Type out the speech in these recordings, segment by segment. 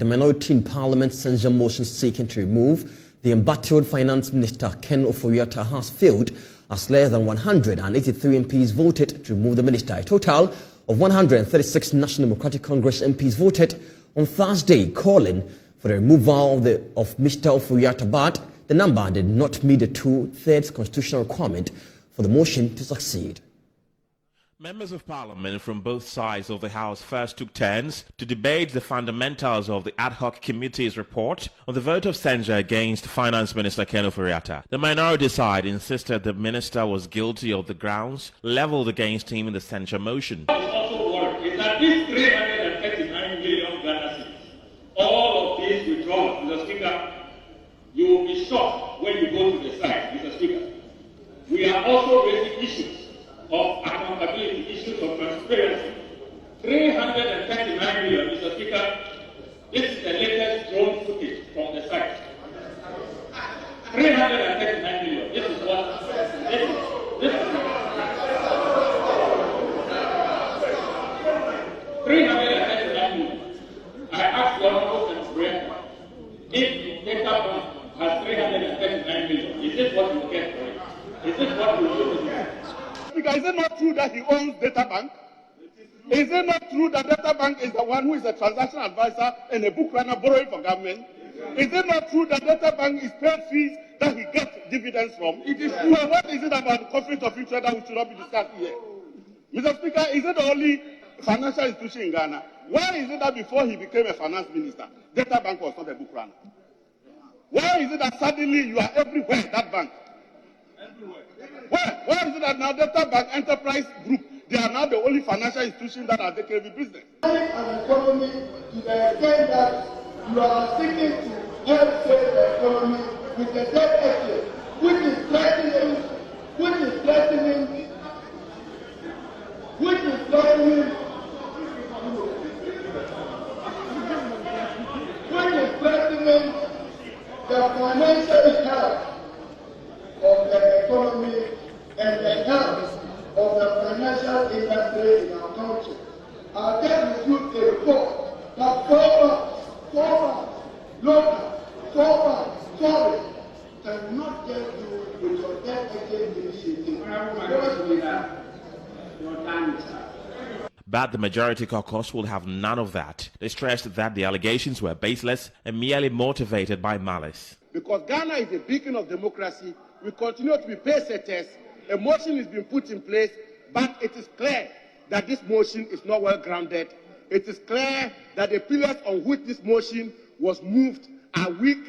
the minority in Parliament's censure motion seeking to remove the embattled Finance Minister Ken Ofori-Atta has failed, as less than 183 MPs voted to remove the minister. A total of 136 National Democratic Congress MPs voted on Thursday, calling for the removal of Mr. Ofori-Atta, but the number did not meet the 2/3 constitutional requirement for the motion to succeed. Members of Parliament from both sides of the House first took turns to debate the fundamentals of the ad hoc committee's report on the vote of censure against Finance Minister Ken Ofori-Atta. The minority side insisted the minister was guilty of the grounds leveled against him in the censure motion. What is also worried is that these 339 million Ghana cedis, all of these withdrawals, Mr. Speaker, you will be shocked when you go to the site, Mr. Speaker. We are also raising issues of accountability, issues of transparency. 339 million, Mr. Speaker. This is the latest drone footage from the site. 339 million. This is what. This is 339 million. I asked your host and friend if the data bank has 339 million. Is this what you get for it? Is this what you do? Because is it not true that he owns Data Bank? Is it not true that Data Bank is the one who is a transaction advisor and a book runner borrowing for government? Is it not true that Data Bank is paid fees that he gets dividends from? It is true. So what is it about the conflict of interest that we should not be discussed here? Mr. Speaker, is it the only financial institution in Ghana? Why is it that before he became a finance minister, Data Bank was not a book runner? Why is it that suddenly you are everywhere, that bank? Why is it that now Data Bank Enterprise Group, they are now the only financial institution that are taking every business? An economy to the extent that you are seeking to help save the economy with the debt exchange, which is threatening the financial health of the economy and the health of the financial industry in our country. I just received a report that sorry, cannot get you with your debt exchange initiative. But the majority caucus will have none of that. They stressed that the allegations were baseless and merely motivated by malice. Because Ghana is a beacon of democracy, we continue to be pace-setters. A motion is being put in place, but it is clear that this motion is not well grounded. It is clear that the pillars on which this motion was moved are weak.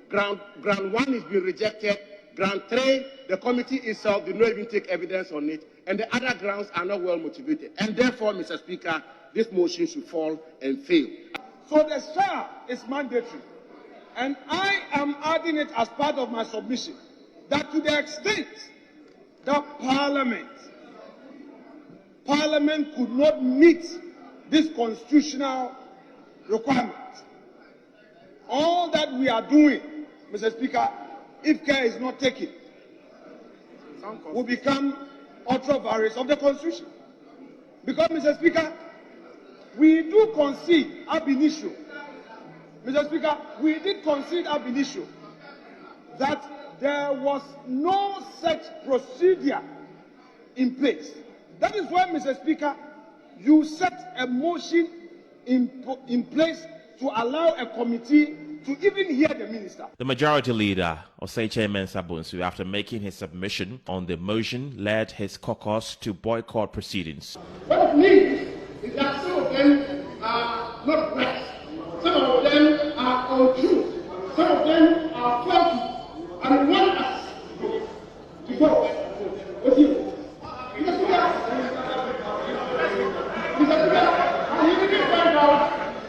Ground one is being rejected. Ground 3, the committee itself did not even take evidence on it, and the other grounds are not well motivated. And therefore, Mr. Speaker, this motion should fall and fail. So the share is mandatory. And I am adding it as part of my submission that to the extent that Parliament could not meet this constitutional requirement, all that we are doing, Mr. Speaker, if care is not taken, will become ultra various of the Constitution. Because, Mr. Speaker, we do concede ab initio. Mr. Speaker, we did concede ab initio that there was no such procedure in place. That is why, Mr. Speaker, you set a motion in place to allow a committee to even hear the minister. The majority leader, Osei Mensah Bonsu, after making his submission on the motion, led his caucus to boycott proceedings. What it means is that some of them are not right. Some of them are untrue. Some of them are faulty. And we want us to vote with you. Mr. Speaker, you didn't find out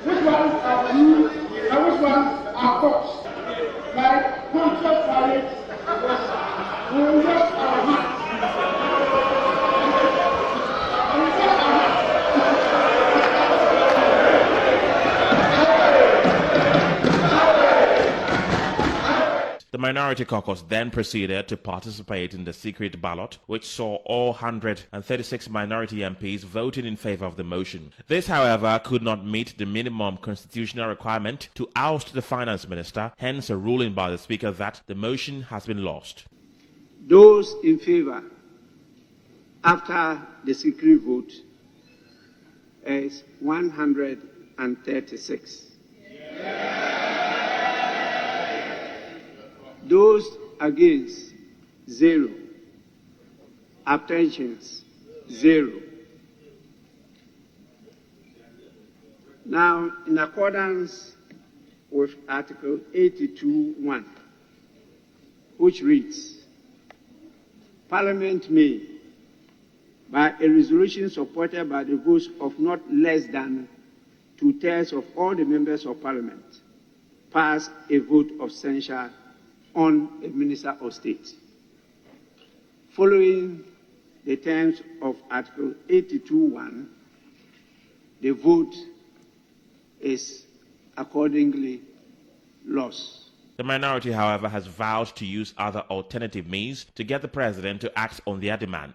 which ones are true and which ones are false. Like contract parade, we will wash our hands. The minority caucus then proceeded to participate in the secret ballot, which saw all 136 minority MPs voting in favor of the motion. This, however, could not meet the minimum constitutional requirement to oust the finance minister, hence a ruling by the Speaker that the motion has been lost. Those in favor after the secret vote is 136. Those against, 0. Abstentions, 0. Now, in accordance with Article 82(1), which reads, Parliament may, by a resolution supported by the votes of not less than 2/3 of all the members of Parliament, pass a vote of censure on a Minister of State. Following the terms of Article 82(1), the vote is accordingly lost. The minority, however, has vowed to use other alternative means to get the president to act on their demand.